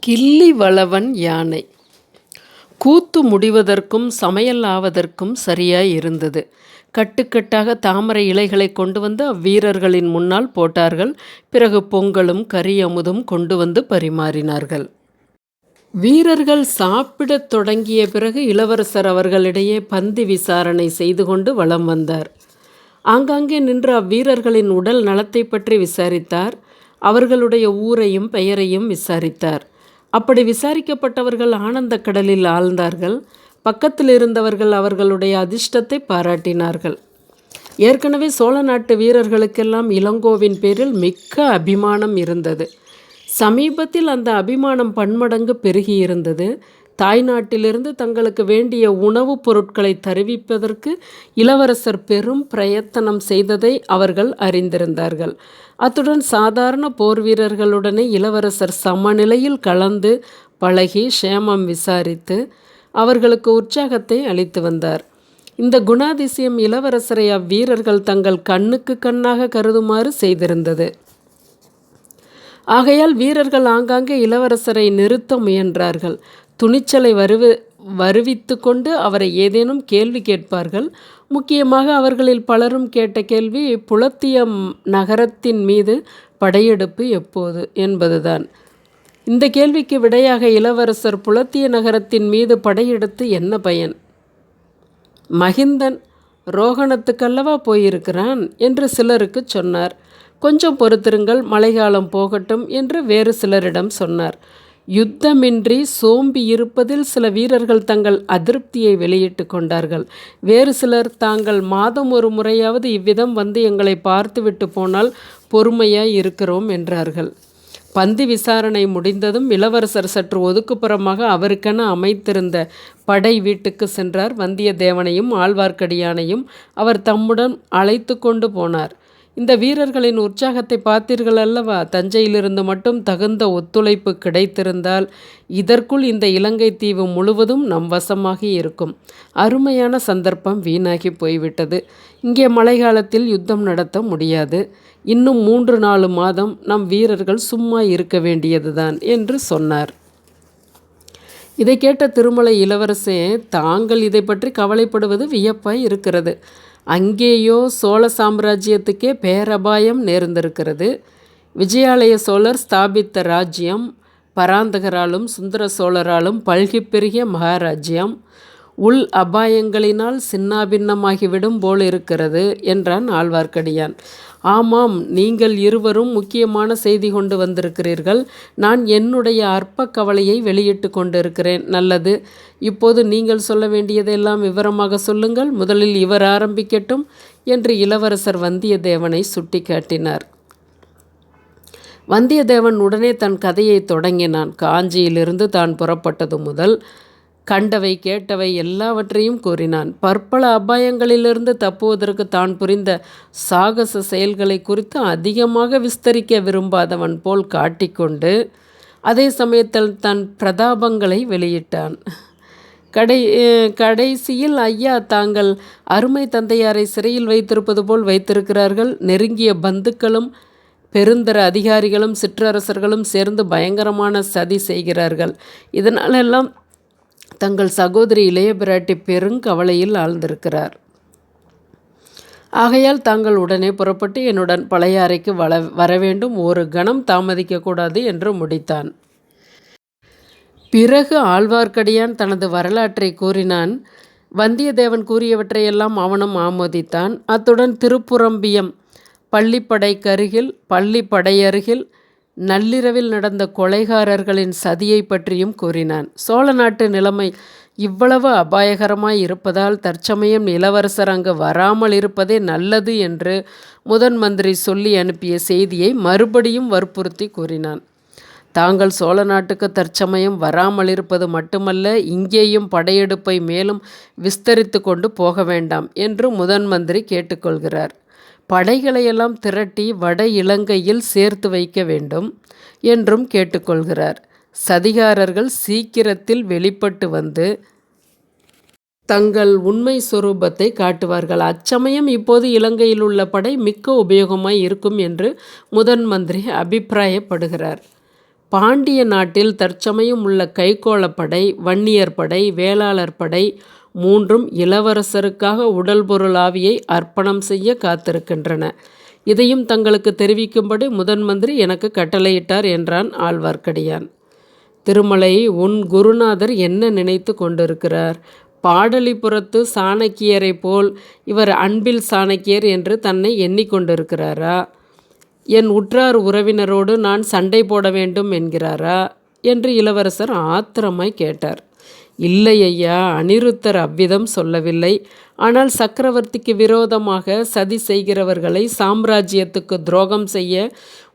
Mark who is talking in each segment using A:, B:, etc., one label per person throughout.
A: கிள்ளி வளவன் யானை. கூத்து முடிவதற்கும் சமையல் ஆவதற்கும் சரியாய் இருந்தது. கட்டுக்கட்டாக தாமரை இலைகளை கொண்டு வந்து அவ்வீரர்களின் முன்னால் போட்டார்கள். பிறகு பொங்கலும் கறி அமுதும் கொண்டு வந்து பரிமாறினார்கள். வீரர்கள் சாப்பிடத் தொடங்கிய பிறகு இளவரசர் அவர்களிடையே பந்தி விசாரணை செய்து கொண்டு வலம் வந்தார். ஆங்காங்கே நின்று அவ்வீரர்களின் உடல் நலத்தை பற்றி விசாரித்தார். அவர்களுடைய ஊரையும் பெயரையும் விசாரித்தார். அப்படி விசாரிக்கப்பட்டவர்கள் ஆனந்த கடலில் ஆழ்ந்தார்கள். பக்கத்தில் இருந்தவர்கள் அவர்களுடைய அதிர்ஷ்டத்தை பாராட்டினார்கள். ஏற்கனவே சோழ நாட்டு வீரர்களுக்கெல்லாம் இளங்கோவின் பேரில் மிக்க அபிமானம் இருந்தது. சமீபத்தில் அந்த அபிமானம் பன்மடங்கு பெருகியிருந்தது. தாய்நாட்டிலிருந்து தங்களுக்கு வேண்டிய உணவுப் பொருட்களை தருவிப்பதற்கு இளவரசர் பெரும் பிரயத்தனம் செய்ததை அவர்கள் அறிந்திருந்தார்கள். அத்துடன் சாதாரண போர் வீரர்களுடனே இளவரசர் சமநிலையில் கலந்து பழகி சேமம் விசாரித்து அவர்களுக்கு உற்சாகத்தை அளித்து வந்தார். இந்த குணாதிசயம் இளவரசரை அவ்வீரர்கள் தங்கள் கண்ணுக்கு கண்ணாக கருதுமாறு செய்திருந்தது. ஆகையால் வீரர்கள் ஆங்காங்கே இளவரசரை நிறுத்த முயன்றார்கள். துணிச்சலை வருவித்து கொண்டு அவரை ஏதேனும் கேள்வி கேட்பார்கள். முக்கியமாக அவர்களில் பலரும் கேட்ட கேள்வி புலத்திய நகரத்தின் மீது படையெடுப்பு எப்போது என்பதுதான். இந்த கேள்விக்கு விடையாக இளவரசர் புலத்திய நகரத்தின் மீது படையெடுத்து என்ன பயன்? மகிந்தன் ரோகணத்துக்கல்லவா போயிருக்கிறான் என்று சிலருக்கு சொன்னார். கொஞ்சம் பொறுத்திருங்கள், மழைக்காலம் போகட்டும் என்று வேறு சிலரிடம் சொன்னார். யுத்தமின்றி சோம்பி இருப்பதில் சில வீரர்கள் தங்கள் அதிருப்தியை வெளியிட்டு கொண்டார்கள். வேறு சிலர் தாங்கள் மாதம் ஒரு முறையாவது இவ்விதம் வந்து எங்களை பார்த்துவிட்டு போனால் பொறுமையாய் இருக்கிறோம் என்றார்கள். பந்தி விசாரணை முடிந்ததும் இளவரசர் சற்று ஒதுக்குப்புறமாக அவருக்கென அமைத்திருந்த படை வீட்டுக்கு சென்றார். வந்தியத்தேவனையும் ஆழ்வார்க்கடியானையும் அவர் தம்முடன் அழைத்து கொண்டு போனார். இந்த வீரர்களின் உற்சாகத்தை பார்த்தீர்கள் அல்லவா? தஞ்சையிலிருந்து மட்டும் தகுந்த ஒத்துழைப்பு கிடைத்திருந்தால் இதற்குள் இந்த இலங்கை தீவு முழுவதும் நம் வசமாகி இருக்கும். அருமையான சந்தர்ப்பம் வீணாகி போய்விட்டது. இங்கே மழைக்காலத்தில் யுத்தம் நடத்த முடியாது. இன்னும் 3-4 மாதம் நம் வீரர்கள் சும்மா இருக்க வேண்டியதுதான் என்று சொன்னார். இதை கேட்ட திருமலை இளவரசே, தாங்கள் இதை பற்றி கவலைப்படுவது வியப்பாய் இருக்கிறது. அங்கேயோ சோழ சாம்ராஜ்யத்துக்கே பேரபாயம் நேர்ந்திருக்கிறது. விஜயாலய சோழர் ஸ்தாபித்த ராஜ்யம், பராந்தகராலும் சுந்தர சோழராலும் பல்கி பெருகிய மகாராஜ்யம் உள் அபாயங்களினால் சின்னாபின்னமாகிவிடும் போல் இருக்கிறது என்றான் ஆழ்வார்க்கடியான். ஆமாம், நீங்கள் இருவரும் முக்கியமான செய்தி கொண்டு வந்திருக்கிறீர்கள். நான் என்னுடைய அற்ப கவலையை வெளியிட்டு கொண்டிருக்கிறேன். நல்லது, இப்போது நீங்கள் சொல்ல வேண்டியதெல்லாம் விவரமாக சொல்லுங்கள். முதலில் இவர் ஆரம்பிக்கட்டும் என்று இளவரசர் வந்தியத்தேவனை சுட்டி காட்டினார். வந்தியத்தேவன் உடனே தன் கதையை தொடங்கினான். காஞ்சியிலிருந்து தான் புறப்பட்டது முதல் கண்டவை கேட்டவை எல்லாவற்றையும் கூறினான். பற்பல அபாயங்களிலிருந்து தப்புவதற்கு தான் புரிந்த சாகச செயல்களை குறித்து அதிகமாக விஸ்தரிக்க விரும்பாதவன் போல் காட்டிக்கொண்டு அதே சமயத்தில் தன் பிரதாபங்களை வெளியிட்டான். கடைசியில், ஐயா, தாங்கள் அருமை தந்தையாரை சிறையில் வைத்திருப்பது போல் வைத்திருக்கிறார்கள். நெருங்கிய பந்துக்களும் பெருந்தர அதிகாரிகளும் சிற்றரசர்களும் சேர்ந்து பயங்கரமான சதி செய்கிறார்கள். இதனாலெல்லாம் தங்கள் சகோதரி இளைய பிராட்டி பெருங்கவலையில் ஆழ்ந்திருக்கிறார். ஆகையால் தாங்கள் உடனே புறப்பட்டு என்னுடன் பழையாறைக்கு வர வேண்டும். ஒரு கணம் தாமதிக்கக்கூடாது என்று முடித்தான். பிறகு ஆழ்வார்க்கடியான் தனது வரலாற்றை கூறினான். வந்தியத்தேவன் கூறியவற்றையெல்லாம் அவனும் ஆமோதித்தான். அத்துடன் திருப்புறம்பியம் பள்ளிப்படையருகில் நள்ளிரவில் நடந்த கொலைகாரர்களின் சதியை பற்றியும் கூறினான். சோழ நாட்டு நிலைமை இவ்வளவு அபாயகரமாய் இருப்பதால் தற்சமயம் இளவரசர் அங்கு வராமல் இருப்பதே நல்லது என்று முதன் மந்திரி சொல்லி அனுப்பிய செய்தியை மறுபடியும் வற்புறுத்தி கூறினான். தாங்கள் சோழ நாட்டுக்கு தற்சமயம் வராமல் இருப்பது மட்டுமல்ல, இங்கேயும் படையெடுப்பை மேலும் விஸ்தரித்து கொண்டு போக வேண்டாம் என்று முதன் மந்திரி கேட்டுக்கொள்கிறார். படைகளையெல்லாம் திரட்டி வட இலங்கையில் சேர்த்து வைக்க வேண்டும் என்றும் கேட்டுக்கொள்கிறார். சதிகாரர்கள் சீக்கிரத்தில் வெளிப்பட்டு வந்து தங்கள் உண்மை சொரூபத்தை காட்டுவார்கள். அச்சமயம் இப்போது இலங்கையில் உள்ள படை மிக்க உபயோகமாய் இருக்கும் என்று முதன் மந்திரி அபிப்பிராயப்படுகிறார். பாண்டிய நாட்டில் தற்சமயம் உள்ள கைக்கோளப்படை, வன்னியர் படை, வேளாளர் படை மூன்றும் இளவரசருக்காக உடல் பொருள் ஆவியை அர்ப்பணம் செய்ய காத்திருக்கின்றன. இதையும் தங்களுக்கு தெரிவிக்கும்படி முதன் மந்திரி எனக்கு கட்டளையிட்டார் என்றான் ஆழ்வார்க்கடியான். திருமலை, உன் குருநாதர் என்ன நினைத்து கொண்டிருக்கிறார்? பாடலிபுரத்து சாணக்கியரை போல் இவர் அன்பில் சாணக்கியர் என்று தன்னை எண்ணிக்கொண்டிருக்கிறாரா? என் உற்றார் உறவினரோடு நான் சண்டை போட வேண்டும் என்கிறாரா என்று இளவரசர் ஆத்திரமாய் கேட்டார். இல்லை ஐயா, அனிருத்தர் அவ்விதம் சொல்லவில்லை. ஆனால் சக்கரவர்த்திக்கு விரோதமாக சதி செய்கிறவர்களை, சாம்ராஜ்யத்துக்கு துரோகம் செய்ய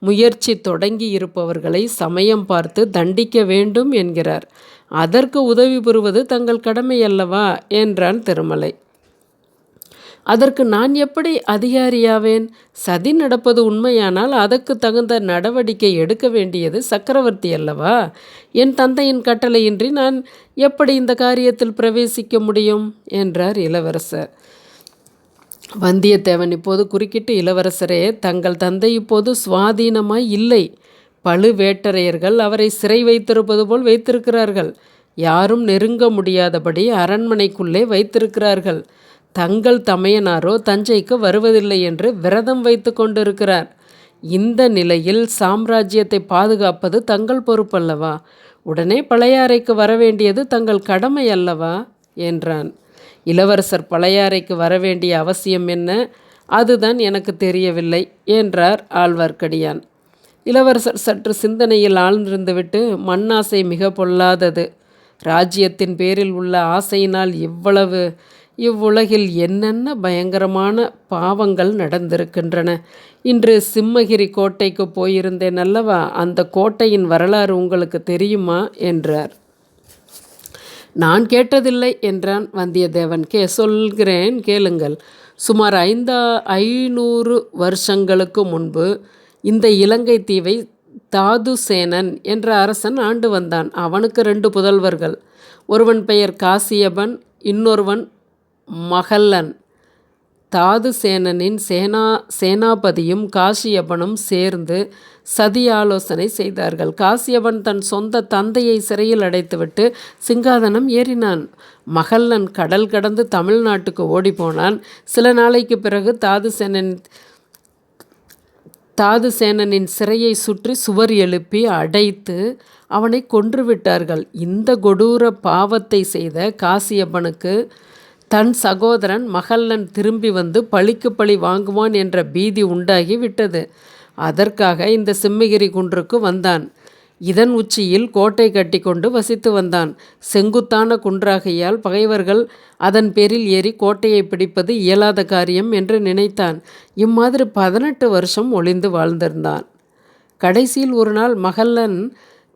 A: முயற்சி தொடங்கி இருப்பவர்களை சமயம் பார்த்து தண்டிக்க வேண்டும் என்கிறார். அதற்கு உதவி புரிவது தங்கள் கடமை அல்லவா என்றான் திருமலை. அதற்கு நான் எப்படி அதிகாரியாவேன்? சதி நடப்பது உண்மையானால் அதற்கு தகுந்த நடவடிக்கை எடுக்க வேண்டியது சக்கரவர்த்தி அல்லவா? என் தந்தையின் கட்டளையின்றி நான் எப்படி இந்த காரியத்தில் பிரவேசிக்க முடியும் என்றார் இளவரசர். வந்தியத்தேவன் இப்போது குறுக்கிட்டு, இளவரசரே, தங்கள் தந்தை இப்போது சுவாதீனமாய் இல்லை. பழுவேட்டரையர்கள் அவரை சிறை வைத்திருப்பது போல் வைத்திருக்கிறார்கள். யாரும் நெருங்க முடியாதபடி அரண்மனைக்குள்ளே வைத்திருக்கிறார்கள். தங்கள் தமையனாரோ தஞ்சைக்கு வருவதில்லை என்று விரதம் வைத்து கொண்டிருக்கிறார். இந்த நிலையில் சாம்ராஜ்யத்தை பாதுகாப்பது தங்கள் பொறுப்பல்லவா? உடனே பழையாறைக்கு வரவேண்டியது தங்கள் கடமை அல்லவா என்றான். இளவரசர் பழையாறைக்கு வரவேண்டிய அவசியம் என்ன? அதுதான் எனக்கு தெரியவில்லை என்றார் ஆழ்வார்க்கடியான். இளவரசர் சற்று சிந்தனையில் ஆழ்ந்திருந்துவிட்டு, மண்ணாசை மிக பொல்லாதது. ராஜ்யத்தின் பேரில் உள்ள ஆசையினால் இவ்வுலகில் என்னென்ன பயங்கரமான பாவங்கள் நடந்திருக்கின்றன. இன்று சிம்மகிரி கோட்டைக்கு போயிருந்தேன் அல்லவா? அந்த கோட்டையின் வரலாறு உங்களுக்கு தெரியுமா என்றார். நான் கேட்டதில்லை என்றான் வந்தியத்தேவன். சொல்கிறேன் கேளுங்கள். சுமார் 500 வருஷங்களுக்கு முன்பு இந்த இலங்கை தீவை தாதுசேனன் என்ற அரசன் ஆண்டு வந்தான். அவனுக்கு 2 புதல்வர்கள். ஒருவன் பெயர் காசியபன், இன்னொருவன் மகல்லன். தாதுசேனனின் சேனாபதியும் காசியபனும் சேர்ந்து சதி ஆலோசனை செய்தார்கள். காசியபன் தன் சொந்த தந்தையை சிறையில் அடைத்துவிட்டு சிங்காதனம் ஏறினான். மகல்லன் கடல் கடந்து தமிழ்நாட்டுக்கு ஓடிப்போனான். சில நாளைக்கு பிறகு தாதுசேனனின் சிறையை சுற்றி சுவர் எழுப்பி அடைத்து அவனை கொன்றுவிட்டார்கள். இந்த கொடூர பாவத்தை செய்த காசியப்பனுக்கு தன் சகோதரன் மகல்லன் திரும்பி வந்து பழிக்கு பழி வாங்குவான் என்ற பீதி உண்டாகி விட்டது. அதற்காக இந்த சிம்மகிரி குன்றுக்கு வந்தான். இதன் உச்சியில் கோட்டை கட்டி கொண்டு வசித்து வந்தான். செங்குத்தான குன்றாகையால் பகைவர்கள் அதன் பேரில் ஏறி கோட்டையை பிடிப்பது இயலாத காரியம் என்று நினைத்தான். இம்மாதிரி 18 வருஷம் ஒளிந்து வாழ்ந்திருந்தான். கடைசியில் ஒரு நாள் மகல்லன்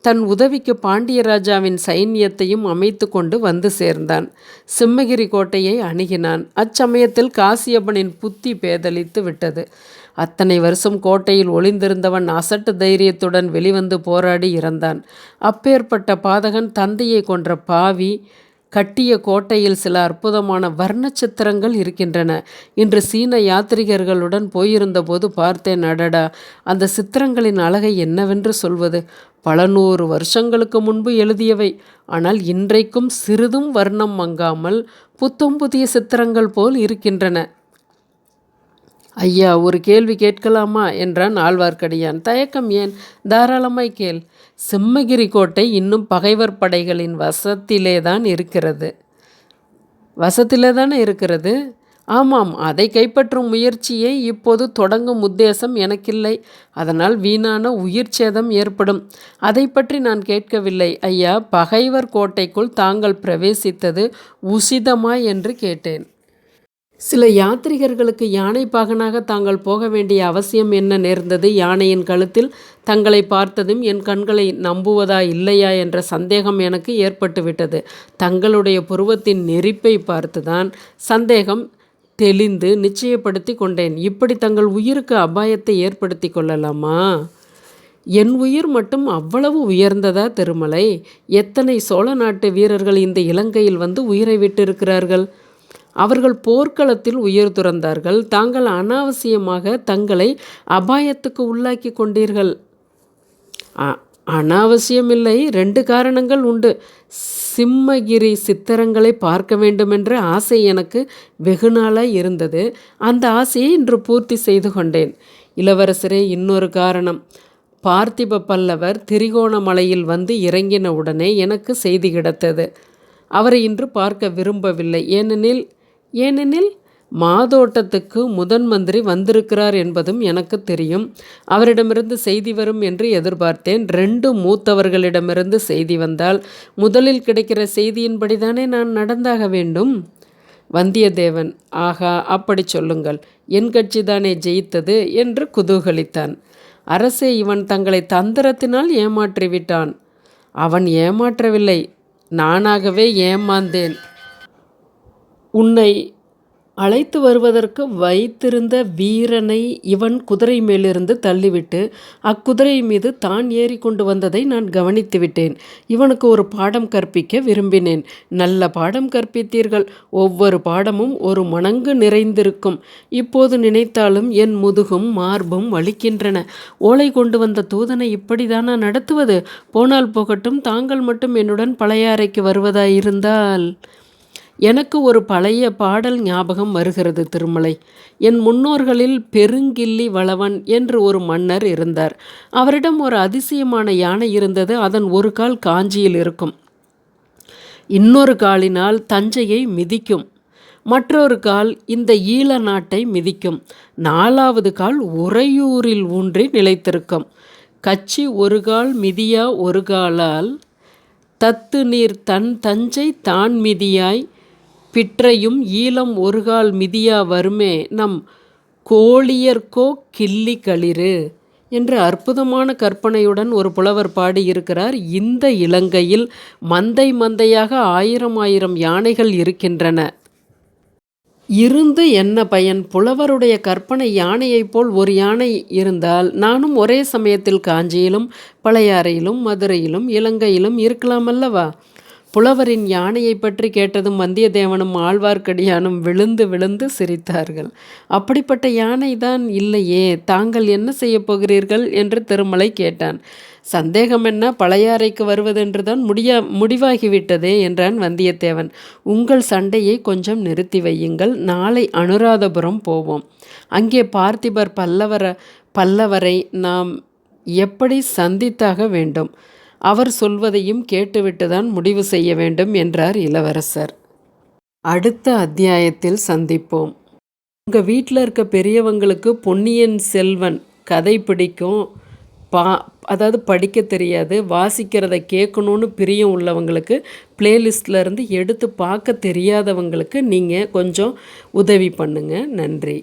A: தன் உதவிக்கு பாண்டிய ராஜாவின் சைன்யத்தையும் அமைத்து கொண்டு வந்து சேர்ந்தான். சிம்மகிரி கோட்டையை அணுகினான். அச்சமயத்தில் காசியப்பனின் புத்தி பேதலித்து விட்டது. அத்தனை வருஷம் கோட்டையில் ஒளிந்திருந்தவன் அசட்டு தைரியத்துடன் வெளிவந்து போராடி இறந்தான். அப்பேற்பட்ட பாதகன் தந்தையை கொன்ற பாவி. கட்டிய கோட்டையில் சில அற்புதமான வர்ண சித்திரங்கள் இருக்கின்றன. இன்று சீன யாத்ரிகர்களுடன் போயிருந்தபோது பார்த்தேன். அடடா, அந்த சித்திரங்களின் அழகை என்னவென்று சொல்வது? பல 100 வருஷங்களுக்கு முன்பு எழுதியவை. ஆனால் இன்றைக்கும் சிறிதும் வர்ணம் மங்காமல் புத்தம் புதிய சித்திரங்கள் போல் இருக்கின்றன. ஐயா, ஒரு கேள்வி கேட்கலாமா என்றான் ஆழ்வார்க்கடியான். தயக்கம் ஏன்? தாராளமாய் கேள். சிம்மகிரி கோட்டை இன்னும் பகைவர் படைகளின் வசத்திலேதானே இருக்கிறது. ஆமாம், அதை கைப்பற்றும் முயற்சியை இப்போது தொடங்கும் உத்தேசம் எனக்கில்லை. அதனால் வீணான உயிர் சேதம் ஏற்படும். அதை பற்றி நான் கேட்கவில்லை ஐயா. பகைவர் கோட்டைக்குள் தாங்கள் பிரவேசித்தது உசிதமா என்று கேட்டேன். சில யாத்ரிகர்களுக்கு யானை பாகனாக தாங்கள் போக வேண்டிய அவசியம் என்ன நேர்ந்தது? யானையின் கழுத்தில் தங்களை பார்த்ததும் என் கண்களை நம்புவதா இல்லையா என்ற சந்தேகம் எனக்கு ஏற்பட்டுவிட்டது. தங்களுடைய புருவத்தின் நெரிப்பை பார்த்துதான் சந்தேகம் தெளிந்து நிச்சயப்படுத்தி கொண்டேன். இப்படி தங்கள் உயிருக்கு அபாயத்தை ஏற்படுத்தி கொள்ளலாமா? என் உயிர் மட்டும் அவ்வளவு உயர்ந்ததா திருமலை? எத்தனை சோழ நாட்டு வீரர்கள் இந்த இலங்கையில் வந்து உயிரை விட்டிருக்கிறார்கள். அவர்கள் போர்க்களத்தில் உயிர் துறந்தார்கள். தாங்கள் அனாவசியமாக தங்களை அபாயத்துக்கு உள்ளாக்கி கொண்டீர்கள். அனாவசியமில்லை. 2 காரணங்கள் உண்டு. சிம்மகிரி சித்திரங்களை பார்க்க வேண்டுமென்ற ஆசை எனக்கு வெகு நாளாய் இருந்தது. அந்த ஆசையை இன்று பூர்த்தி செய்து கொண்டேன். இளவரசரே, இன்னொரு காரணம். பார்த்திப பல்லவர் திரிகோணமலையில் வந்து இறங்கின உடனே எனக்கு செய்தி கிடைத்தது. அவரை இன்று பார்க்க விரும்பவில்லை. ஏனெனில் மாதோட்டத்துக்கு முதன் மந்திரி வந்திருக்கிறார் என்பதும் எனக்கு தெரியும். அவரிடமிருந்து செய்தி வரும் என்று எதிர்பார்த்தேன். 2 மூத்தவர்களிடமிருந்து செய்தி வந்தால் முதலில் கிடைக்கிற செய்தியின்படிதானே நான் நடந்தாக வேண்டும். வந்தியத்தேவன், ஆகா, அப்படி சொல்லுங்கள். என் கட்சிதானே ஜெயித்தது என்று குதூகலித்தான். அரசே, இவன் தங்களை தந்திரத்தினால் ஏமாற்றிவிட்டான். அவன் ஏமாற்றவில்லை, நானாகவே ஏமாந்தேன். உன்னை அழைத்து வருவதற்கு வைத்திருந்த வீரனை இவன் குதிரை மேலிருந்து தள்ளிவிட்டு அக்குதிரை மீது தான் ஏறி கொண்டு வந்ததை நான் கவனித்து விட்டேன். இவனுக்கு ஒரு பாடம் கற்பிக்க விரும்பினேன். நல்ல பாடம் கற்பித்தீர்கள். ஒவ்வொரு பாடமும் ஒரு மணங்கு நிறைந்திருக்கும். இப்போது நினைத்தாலும் என் முதுகும் மார்பும் வலிக்கின்றன. ஓலை கொண்டு வந்த தூதனை இப்படிதானா நடத்துவது? போனால் போகட்டும், தாங்கள் மட்டும் என்னுடன் பழையாறைக்கு வருவதாயிருந்தால். எனக்கு ஒரு பழைய பாடல் ஞாபகம் வருகிறது திருமலை. என் முன்னோர்களில் பெருங்கிள்ளி வளவன் என்று ஒரு மன்னர் இருந்தார். அவரிடம் ஒரு அதிசயமான யானை இருந்தது. அதன் ஒரு கால் காஞ்சியில் இருக்கும், இன்னொரு காலினால் தஞ்சையை மிதிக்கும், மற்றொரு கால் இந்த ஈழ நாட்டை மிதிக்கும், 4வது கால் உறையூரில் ஊன்றி நிலைத்திருக்கும். கச்சி ஒரு கால் மிதியா ஒரு காலால் தத்து நீர் தன் தஞ்சை தான் மிதியாய் பிற்றையும் ஈழம் ஒருகால் மிதியா வருமே நம் கோழியர்கோ கிள்ளி களிறு என்று அற்புதமான கற்பனையுடன் ஒரு புலவர் பாடியிருக்கிறார். இந்த இலங்கையில் மந்தை மந்தையாக 1000 யானைகள் இருக்கின்றன. இருந்து என்ன பயன்? புலவருடைய கற்பனை யானையைப் போல் ஒரு யானை இருந்தால் நானும் ஒரே சமயத்தில் காஞ்சியிலும் பழையாறையிலும் மதுரையிலும் இலங்கையிலும் இருக்கலாம் அல்லவா? புலவரின் யானையை பற்றி கேட்டதும் வந்தியத்தேவனும் ஆழ்வார்க்கடியானும் விழுந்து விழுந்து சிரித்தார்கள். அப்படிப்பட்ட யானை தான் இல்லையே, தாங்கள் என்ன செய்ய போகிறீர்கள் என்று திருமலை கேட்டான். சந்தேகம் என்ன, பழையாறைக்கு வருவதென்றுதான் முடிவாகிவிட்டதே என்றான் வந்தியத்தேவன். உங்கள் சண்டையை கொஞ்சம் நிறுத்தி வையுங்கள். நாளை அனுராதபுரம் போவோம். அங்கே பார்த்திபர் பல்லவரை நாம் எப்படி சந்தித்தாக வேண்டும். அவர் சொல்வதையும் கேட்டுவிட்டுதான் முடிவு செய்ய வேண்டும் என்றார் இளவரசர். அடுத்த அத்தியாயத்தில் சந்திப்போம். உங்கள் வீட்டில் இருக்க பெரியவங்களுக்கு பொன்னியின் செல்வன் கதை பிடிக்கும், அதாவது படிக்க தெரியாது, வாசிக்கிறத கேட்கணுன்னு பிரியம் உள்ளவங்களுக்கு, பிளேலிஸ்ட்லேருந்து எடுத்து பார்க்க தெரியாதவங்களுக்கு நீங்கள் கொஞ்சம் உதவி பண்ணுங்கள். நன்றி.